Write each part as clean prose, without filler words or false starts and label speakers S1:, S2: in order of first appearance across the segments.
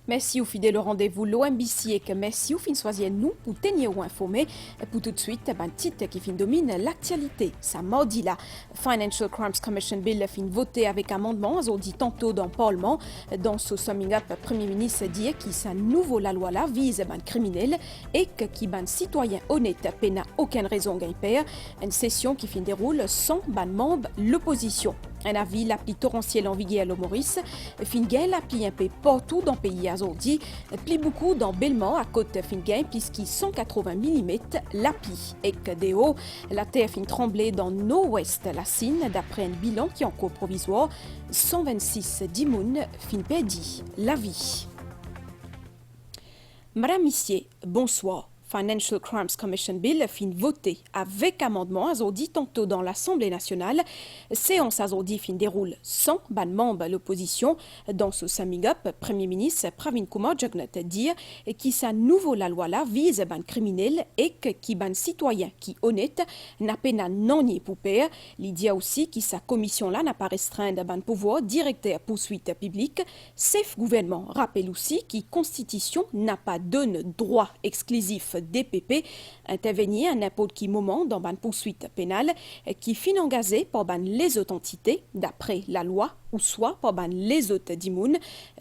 S1: Merci au fidèle au rendez-vous l'OMBC et que merci au fin soisier nous pour tenir ou informer. Pour tout de suite, ben titre qui fin domine l'actualité. Ça mardi là, Financial Crimes Commission Bill fin voté avec amendement, on dit tantôt dans le Parlement. Dans ce summing up, Premier ministre dit qu'il sa nouveau la loi là vise ben criminel et que qui ben citoyen honnête n'a aucune raison gagne père. Une session qui fin déroule sans ben membre l'opposition. Un avis l'appli torrentiel en vigueur à Maurice, Fingain l'appli un peu partout dans le pays aujourd'hui, plie beaucoup dans Belmont à côte Fingain puisqu'il 180 mm l'appli. Et que des hauts, la terre fin tremblée dans nord-ouest la Sine d'après un bilan qui est en cours provisoire, 126 dimoun fin perdu la vie. Madame Missier, bonsoir. Financial Crimes Commission Bill fin voté avec amendement aujourd'hui tantôt dans l'Assemblée nationale. Séance aujourd'hui fin déroule sans ban membre l'opposition. Dans ce summing up, Premier ministre Pravin Kumar Jagnat dire qui sa nouveau la loi là vise ban criminel et qui ban citoyen qui honnête n'a pas non ni pour père. L'idée aussi qui sa commission là n'a pas restreint ban pouvoir directeur poursuite publique. Sauf gouvernement rappelle aussi qui constitution n'a pas donné droit exclusif DPP intervenir à n'importe quel moment dans une poursuite pénale qui fin engagée par les authentités d'après la loi ou soit par les autres dimoun.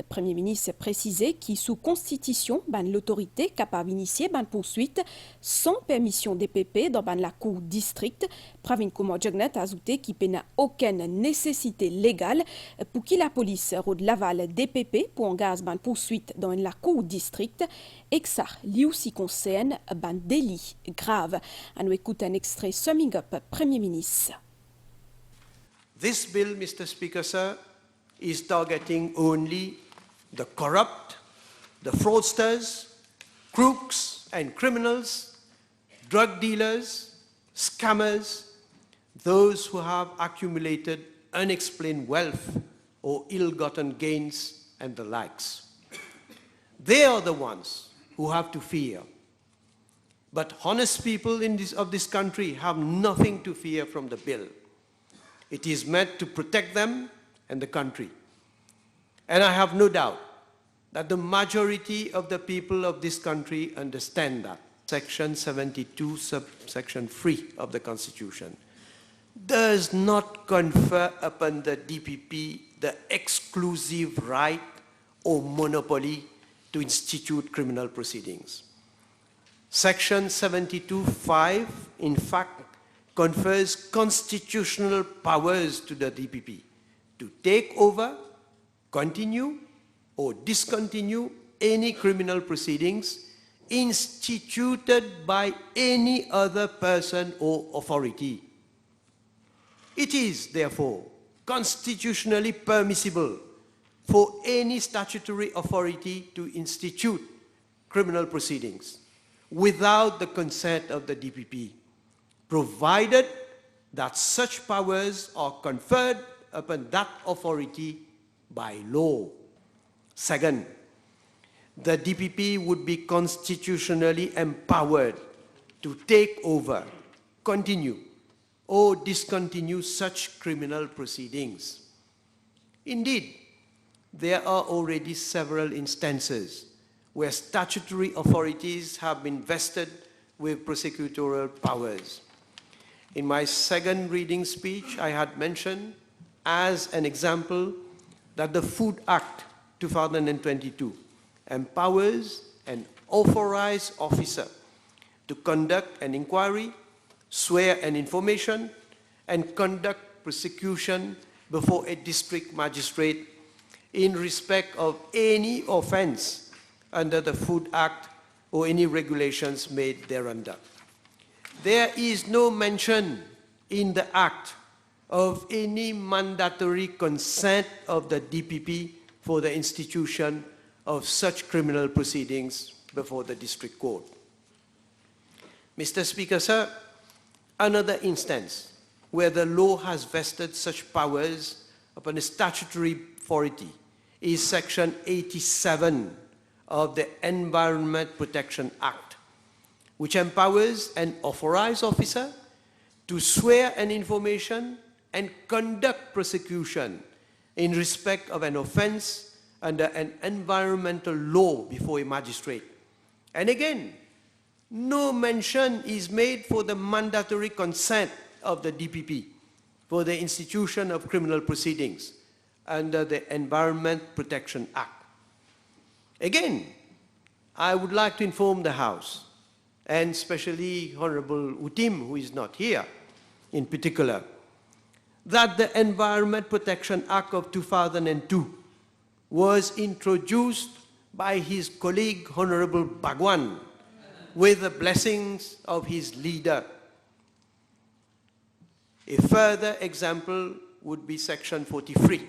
S1: Premier ministre précisé qui sous constitution l'autorité capable d'initier poursuite sans permission DPP dans la cour district. Pravin Kumar Jagnat a ajouté qu'il n'a aucune nécessité légale pour que la police rôde l'aval DPP pour engager une poursuite dans la cour district et que ça lui aussi concerne un délit grave. On écoute un extrait summing up Premier ministre.
S2: This bill, Mr. Speaker, sir, is targeting only the corrupt, the fraudsters, crooks and criminals, drug dealers, scammers, those who have accumulated unexplained wealth or ill-gotten gains and the likes. They are the ones who have to fear. But honest people of this country have nothing to fear from the bill. It is meant to protect them and the country. And I have no doubt that the majority of the people of this country understand that. Section 72, subsection 3 of the Constitution does not confer upon the DPP the exclusive right or monopoly to institute criminal proceedings. Section 72(5) in fact confers constitutional powers to the DPP to take over, continue or discontinue any criminal proceedings instituted by any other person or authority. It is therefore constitutionally permissible for any statutory authority to institute criminal proceedings without the consent of the DPP, provided that such powers are conferred upon that authority by law. Second, the DPP would be constitutionally empowered to take over, continue, or discontinue such criminal proceedings. Indeed, there are already several instances where statutory authorities have been vested with prosecutorial powers. In my second reading speech, I had mentioned as an example that the Food Act 2022 empowers an authorized officer to conduct an inquiry, swear an information, and conduct prosecution before a district magistrate in respect of any offense under the Food Act or any regulations made thereunder. There is no mention in the Act of any mandatory consent of the DPP for the institution of such criminal proceedings before the district court. Mr. Speaker, sir, another instance where the law has vested such powers upon a statutory authority is Section 87 of the Environment Protection Act, which empowers an authorized officer to swear an information and conduct prosecution in respect of an offense under an environmental law before a magistrate. And again, no mention is made for the mandatory consent of the DPP for the institution of criminal proceedings under the Environment Protection Act. Again, I would like to inform the House, and especially Honorable Utim, who is not here in particular, that the Environment Protection Act of 2002 was introduced by his colleague, Honorable Bhagwan, with the blessings of his leader. A further example would be Section 43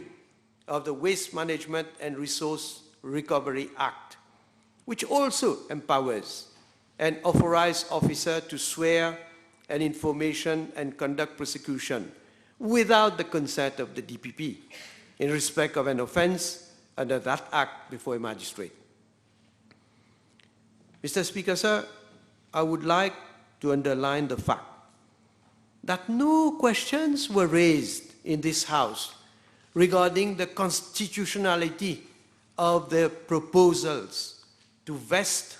S2: of the Waste Management and Resource Recovery Act, which also empowers an authorized officer to swear an information and conduct prosecution without the consent of the DPP in respect of an offense under that act before a magistrate. Mr. Speaker, sir, I would like to underline the fact that no questions were raised in this House regarding the constitutionality of the proposals to vest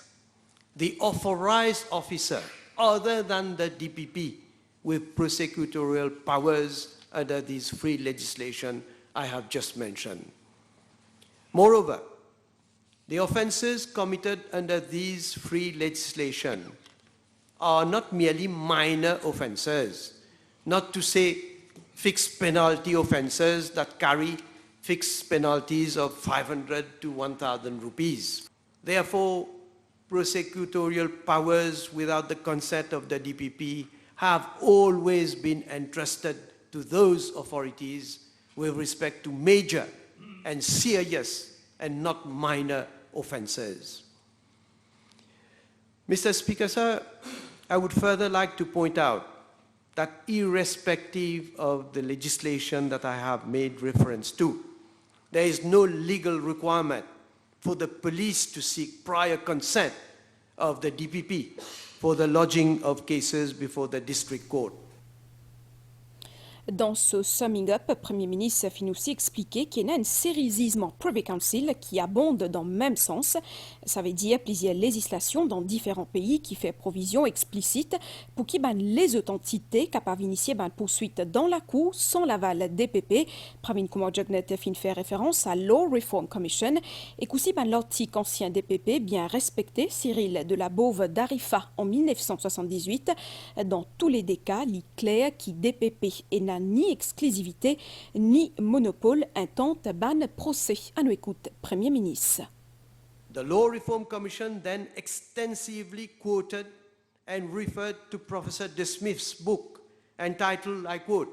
S2: the authorized officer other than the DPP with prosecutorial powers under this free legislation I have just mentioned. Moreover, the offenses committed under these free legislation are not merely minor offenses, not to say fixed penalty offenses that carry fixed penalties of 500 to 1,000 rupees. Therefore, prosecutorial powers without the consent of the DPP have always been entrusted to those authorities with respect to major and serious and not minor offenses. Mr. Speaker, sir, I would further like to point out that irrespective of the legislation that I have made reference to, there is no legal requirement for the police to seek prior consent of the DPP for the lodging of cases before the district court.
S1: Dans ce summing-up, le Premier ministre finit aussi expliquer qu'il y a une série d'easements Privy Council qui abondent dans le même sens. Ça veut dire plusieurs législations dans différents pays qui fait provision explicite pour que les authentités capables d'initier une poursuite dans la cour sans l'aval DPP. Pravin Kumar Jagnet fin fait référence à Law Reform Commission et qu'aussi l'article ancien DPP bien respecté Cyril de la Bove d'Arifa en 1978 dans tous les cas, il est clair qui DPP et ni exclusivité ni monopole intente ban procès. À nous écoute, Premier ministre.
S2: The Law Reform Commission then extensively quoted and referred to Professor De Smith's book entitled, I quote,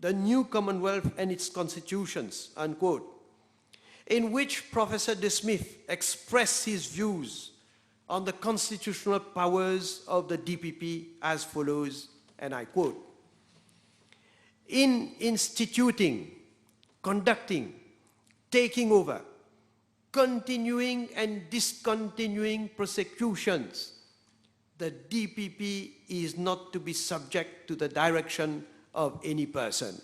S2: The New Commonwealth and Its Constitutions, unquote, in which Professor De Smith expressed his views on the constitutional powers of the DPP as follows, and I quote, in instituting, conducting, taking over, continuing and discontinuing prosecutions, the DPP is not to be subject to the direction of any person.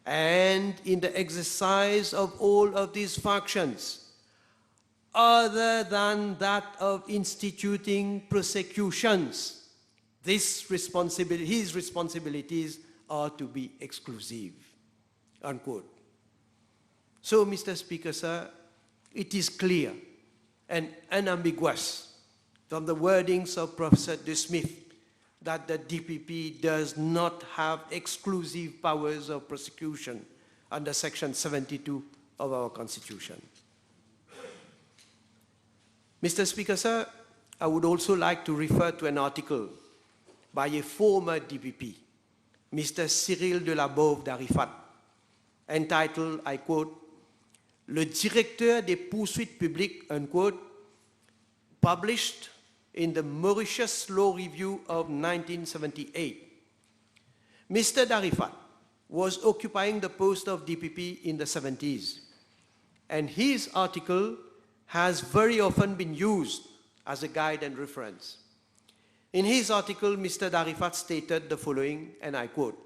S2: And in the exercise of all of these functions, other than that of instituting prosecutions, his responsibilities are to be exclusive, unquote. So, Mr. Speaker, sir, it is clear and unambiguous from the wordings of Professor De Smith that the DPP does not have exclusive powers of prosecution under Section 72 of our Constitution. Mr. Speaker, sir, I would also like to refer to an article by a former DPP, Mr. Cyril de la Bove d'Arifat, entitled, I quote, Le directeur des poursuites publiques, unquote, published in the Mauritius Law Review of 1978. Mr. D'Arifat was occupying the post of DPP in the 70s, and his article has very often been used as a guide and reference. In his article, Mr. D'Arifat stated the following, and I quote,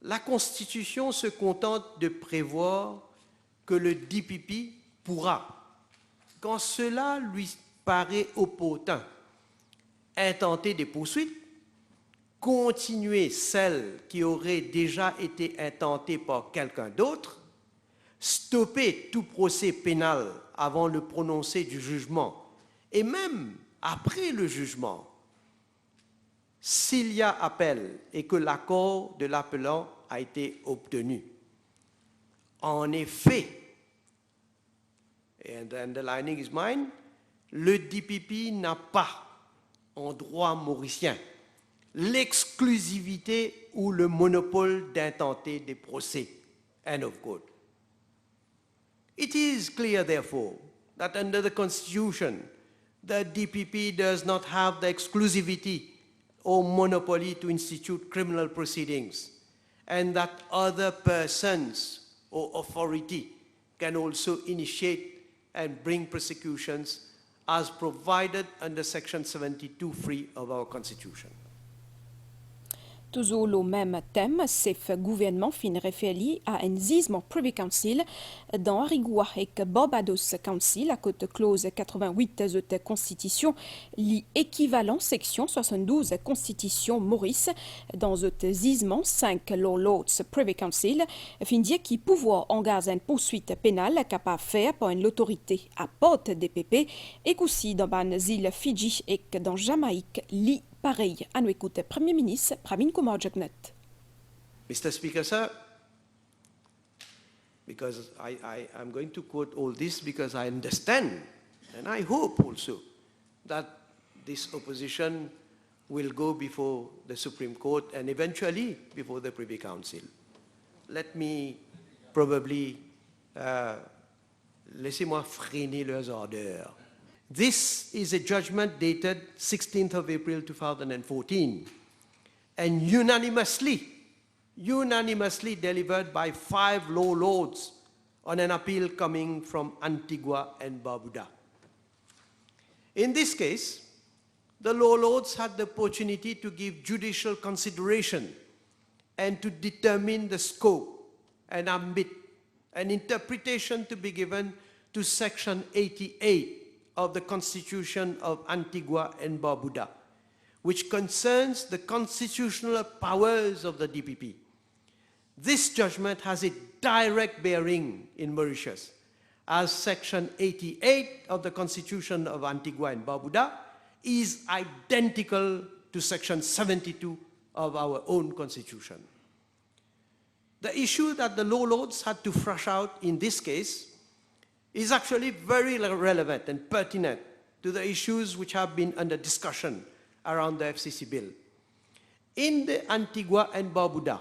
S2: La Constitution se contente de prévoir que le DPP pourra, quand cela lui paraît opportun, intenter des poursuites, continuer celles qui auraient déjà été intentées par quelqu'un d'autre, stopper tout procès pénal avant le prononcé du jugement et même après le jugement, s'il y a appel et que l'accord de l'appelant a été obtenu. En effet, and the underlining is mine, le DPP n'a pas, en droit mauricien, l'exclusivité ou le monopole d'intenter des procès. End of quote. It is clear, therefore, that under the Constitution, the DPP does not have the exclusivity or monopoly to institute criminal proceedings, and that other persons or authority can also initiate and bring prosecutions as provided under Section 72(3) of our Constitution.
S1: Toujours le même thème, c'est le gouvernement fin référé à un zisme Privy Council dans Arigua et Barbados Council à côté clause 88 de la Constitution, l'équivalent section 72 Constitution Maurice dans ce zisement 5 Lords Privy Council fin dire qui pouvoir engager une poursuite pénale capable de faire par une autorité à porte des PP et aussi dans les îles Fidji et dans Jamaïque pareil, à nous écouter Premier ministre Pravin Kumar Jagnat.
S2: Mr. Speaker, sir, because I'm going to quote all this because I understand and I hope also that this opposition will go before the Supreme Court and eventually before the Privy Council. Let me probably, laissez-moi freiner leurs ardeurs. This is a judgment dated 16th of April 2014 and unanimously delivered by 5 law lords on an appeal coming from Antigua and Barbuda. In this case, the law lords had the opportunity to give judicial consideration and to determine the scope and ambit, an interpretation to be given to Section 88 of the Constitution of Antigua and Barbuda, which concerns the constitutional powers of the DPP. This judgment has a direct bearing in Mauritius, as Section 88 of the Constitution of Antigua and Barbuda is identical to Section 72 of our own Constitution. The issue that the law lords had to thrash out in this case is actually very relevant and pertinent to the issues which have been under discussion around the FCC bill. In the Antigua and Barbuda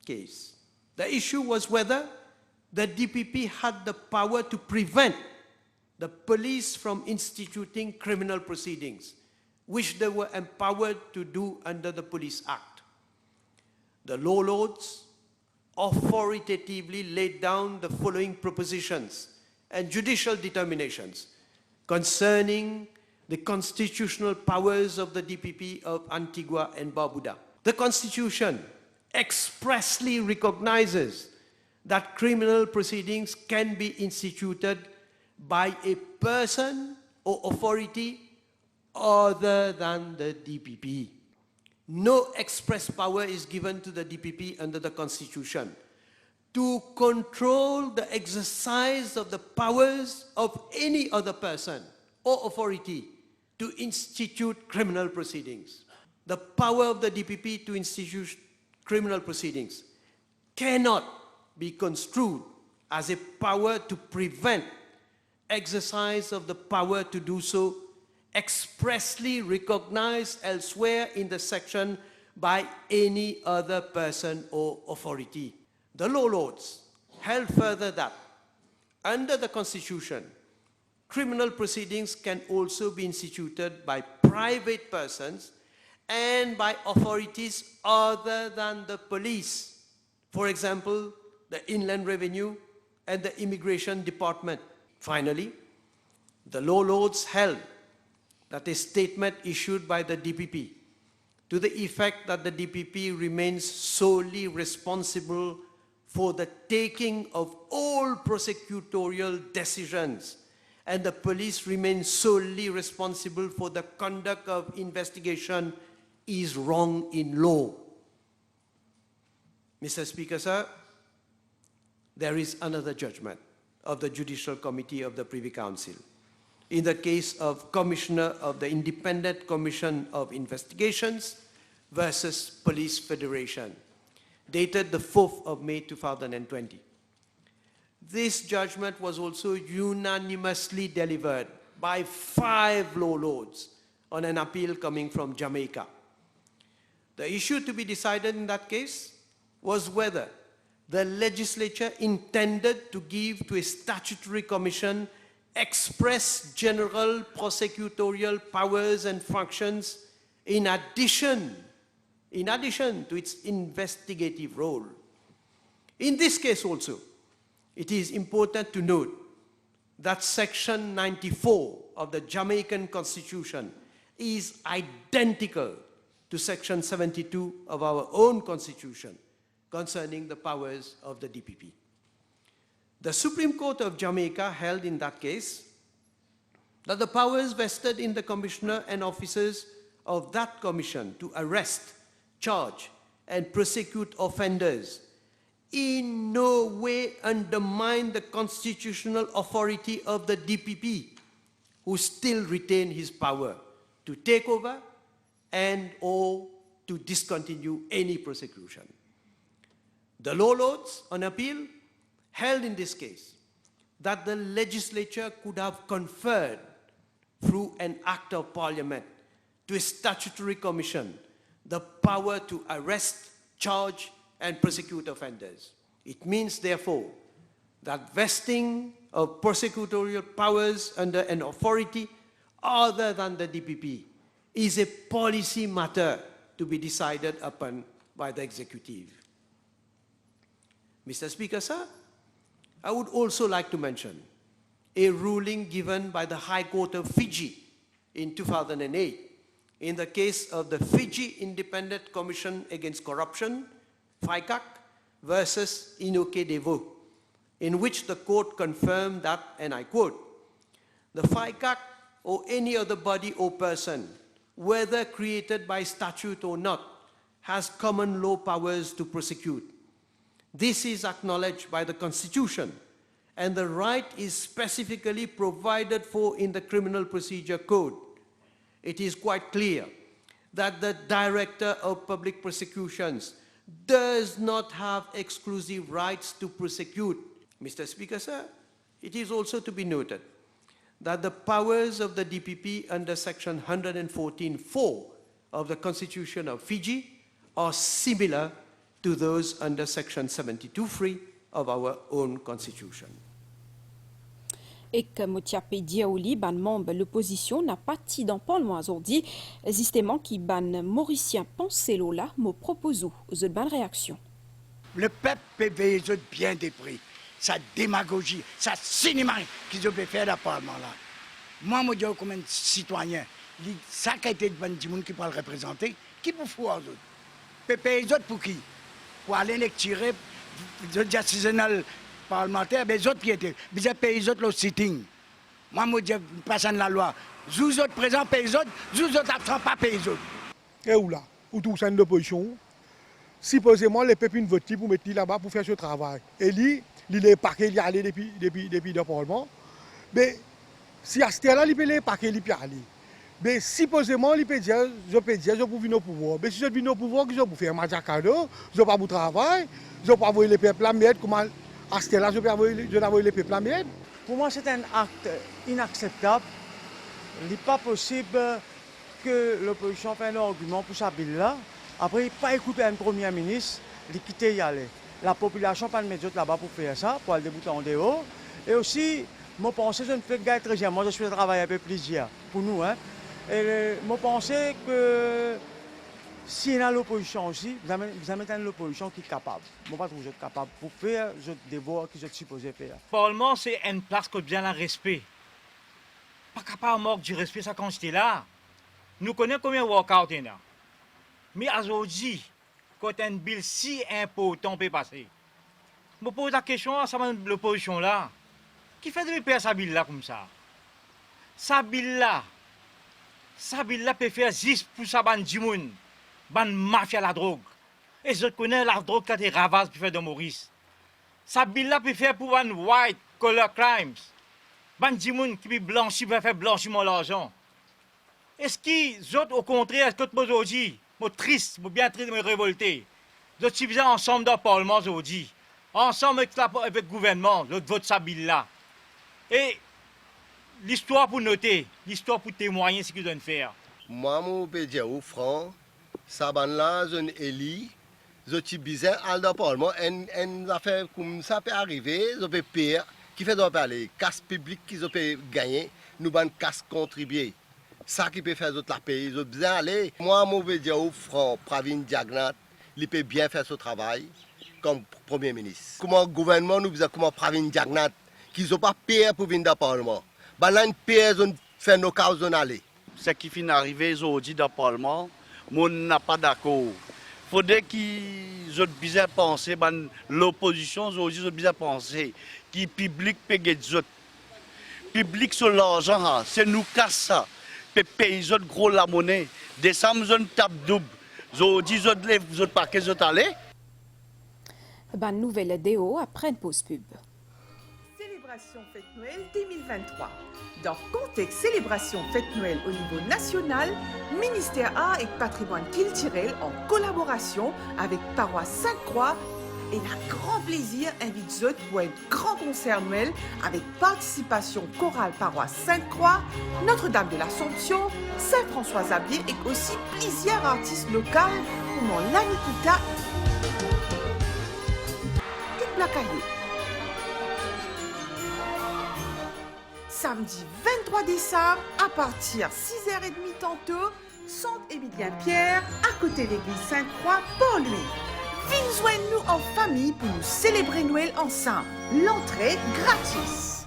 S2: case, the issue was whether the DPP had the power to prevent the police from instituting criminal proceedings, which they were empowered to do under the Police Act. The law lords authoritatively laid down the following propositions and judicial determinations concerning the constitutional powers of the DPP of Antigua and Barbuda. The Constitution expressly recognizes that criminal proceedings can be instituted by a person or authority other than the DPP. No express power is given to the DPP under the Constitution to control the exercise of the powers of any other person or authority to institute criminal proceedings. The power of the DPP to institute criminal proceedings cannot be construed as a power to prevent exercise of the power to do so expressly recognized elsewhere in the section by any other person or authority. The law lords held further that under the Constitution, criminal proceedings can also be instituted by private persons and by authorities other than the police. For example, the Inland Revenue and the Immigration Department. Finally, the law lords held that a statement issued by the DPP to the effect that the DPP remains solely responsible for the taking of all prosecutorial decisions, and the police remain solely responsible for the conduct of investigation is wrong in law. Mr. Speaker, sir, there is another judgment of the Judicial Committee of the Privy Council in the case of Commissioner of the Independent Commission of Investigations versus Police Federation, dated the 4th of May 2020. This judgment was also unanimously delivered by 5 law lords on an appeal coming from Jamaica. The issue to be decided in that case was whether the legislature intended to give to a statutory commission express general prosecutorial powers and functions in addition to its investigative role. In this case also, it is important to note that Section 94 of the Jamaican Constitution is identical to Section 72 of our own Constitution concerning the powers of the DPP. The Supreme Court of Jamaica held in that case that the powers vested in the commissioner and officers of that commission to arrest, charge, and prosecute offenders in no way undermine the constitutional authority of the DPP, who still retain his power to take over and or to discontinue any prosecution. The law lords on appeal held in this case that the legislature could have conferred through an act of parliament to a statutory commission the power to arrest, charge, and prosecute offenders. It means, therefore, that vesting of prosecutorial powers under an authority other than the DPP is a policy matter to be decided upon by the executive. Mr. Speaker, sir, I would also like to mention a ruling given by the High Court of Fiji in 2008 in the case of the Fiji Independent Commission Against Corruption, FICAC, versus Inoke Devo, in which the court confirmed that, and I quote, the FICAC or any other body or person, whether created by statute or not, has common law powers to prosecute. This is acknowledged by the Constitution, and the right is specifically provided for in the Criminal Procedure Code. It is quite clear that the Director of Public Prosecutions does not have exclusive rights to prosecute. Mr. Speaker, sir, it is also to be noted that the powers of the DPP under Section 114(4) of the Constitution of Fiji are similar to those under Section 72(3) of our own Constitution.
S1: Et comme tu as dit Aouli, ban membre l'opposition n'a pas ti dans Parlement aujourd'hui, justement qui ban Mauricien pensé là, me propose aux ban réaction.
S3: Le peuple peut veiller bien des prix. Sa démagogie, sa cinéma qu'ils ont fait dans le Parlement là. Moi, je dis comme un citoyen, ça qui a été devant du monde qui peut le représenter, qui peut faire aux autres? Peut payer les autres pour qui? Pour aller les tirer, les autres décisionnels parlementaires, les autres qui étaient, ils payent les autres le sitting. Moi, je dis, passant la loi, vous autres présents payez les autres, vous autres absents pas payez les autres.
S4: Et où là? Où tout ça d'opposition? Supposément, les peuples votent pour mettre là-bas pour faire ce travail. Et lui, il est parqué, il est allé depuis le Parlement. Mais si à ce là il peut les parquer, il peut aller. Mais supposément, il peut dire, je peux venir au pouvoir. Mais si je viens au pouvoir, je peux faire un cadeau, je peux pas vous travailler, je peux pas envoyer les peuples à merde, comment à ce là je peux envoyer les peuples à merde.
S5: Pour moi, c'est un acte inacceptable. Il n'est pas possible que l'opposition fasse un argument pour sa bill-là. Après, il n'a pas écouté un Premier ministre, il quitte y aller. La population pas de mettre là-bas pour faire ça, pour aller débouter en dehors. Et aussi, moi, je ne fais pas très bien. Moi, je suis travailler un peu plaisir pour nous. Hein. Et moi, je pense que si y a l'opposition aussi, vous avez l'opposition qui est capable. Moi, pas toujours capable pour faire le devoir qu'ils sont supposés faire.
S6: Le Parlement, c'est une place qui bien le respect. Pas capable de manquer du respect, ça quand j'étais là. Nous connaissons combien de workout il y a. Mais aujourd'hui, quand un bill si important peut passer, Je me pose la question à l'opposition là. Qui fait de payer sa bill là comme ça? Sa bill là peut faire 10 pour sa bande du monde. Bande mafia la drogue. Et je connais la drogue qui a des ravages pour faire de Maurice. Sa bill là peut faire pour un white collar crimes. Bande du monde qui peut blanchir pour faire blanchiment l'argent. Est-ce qu'ils autres au contraire, est-ce que vous aujourd'hui, triste, bien triste, me révolté. Vous êtes bien ensemble dans le Parlement aujourd'hui. Ensemble avec le gouvernement, le vote sa bill là. Et l'histoire pour noter, l'histoire pour témoigner ce qu'ils doivent faire.
S7: Moi, je peux dire au front, ça là, je élis, je suis bizarre, à le Parlement, une affaire comme ça peut arriver, je peux payer, qui fait de parler, casse publique qu'ils peuvent gagner, nous allons casse contribuer. Ça qui peut faire d'autres la pays, je bien aller. Moi, je peux dire au front, Pravin Jagnat, il peut bien faire ce travail comme Premier ministre. Comment le gouvernement nous dit, comment Pravin Jagnat, qu'ils n'ont pas payé pour venir dans le Parlement. Là, ils payent, ils font nos cas, ils aller.
S8: Ce qui finit d'arriver aujourd'hui dans le Parlement, on n'a pas d'accord. Il faudrait qu'ils aient bien pensé, l'opposition aujourd'hui ont bien pensé, que le public paye les autres. Le public sur l'argent, c'est nous casse ça. Les pays les autres gros la monnaie. Décembre, ils ont une table double. Aujourd'hui, ils ont pas qu'ils ont allé.
S1: Nouvelle déo après une pause pub.
S9: Célébration Fête Noël 2023. Dans le contexte célébration Fête Noël au niveau national, Ministère Art et Patrimoine culturel en collaboration avec Paroisse Sainte-Croix et un grand plaisir invite Zot pour un grand concert Noël avec participation chorale Paroisse Sainte-Croix, Notre-Dame de l'Assomption, Saint-François-Xavier et aussi plusieurs artistes locaux comme Lanikita, Tite Blacaillou. Samedi 23 décembre, à partir 6h30 tantôt, Centre Émilien Pierre, à côté de l'église Sainte-Croix, Port-Louis. Venez joindre-nous en famille pour nous célébrer Noël ensemble. L'entrée gratis.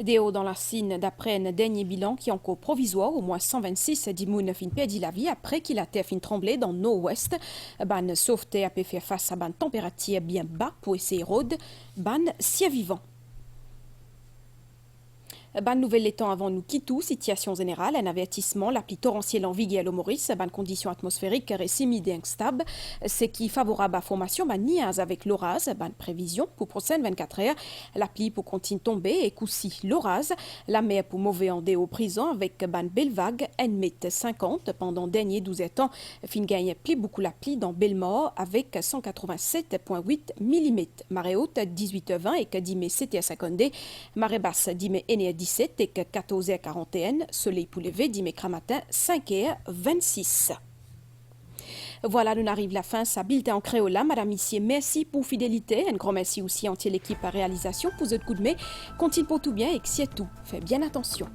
S1: Déo dans la Cine d'après un dernier bilan qui est encore provisoire, au moins 126 d'immunes fin perdu la vie après qu'il a été fin tremblé dans le nord-ouest. Ban sauveté a pu faire face à ban température bien bas pour essayer rôde, ban si vivant. Ban nouvelle étant avant nous quittou, situation générale, un avertissement, la pluie torrentielle en vigueur à Maurice, ban conditions atmosphériques récimide et instable, c'est qui favorable à formation, ban niaz avec l'orage, ban prévision pour prochaine 24 heures, la pluie pour continuer tomber et coussi l'orage, la mer pour mauvais en déo prison avec ban belle vague, 1,50 m pendant dernier 12 temps, fin gagne plus beaucoup la pluie dans Bellemort avec 187,8 mm, marée haute 18h20 et que 10 mai 7h50, marée basse 10 mai 17 et que 14h41, soleil pour lever, dimanche matin, 5h26. Voilà, nous arrive la fin, ça bulletin en créole. Madame Missier, merci pour fidélité. Un grand merci aussi entier l'équipe à réalisation pour votre coup de main. Continue pour tout bien et que c'est tout. Faites bien attention.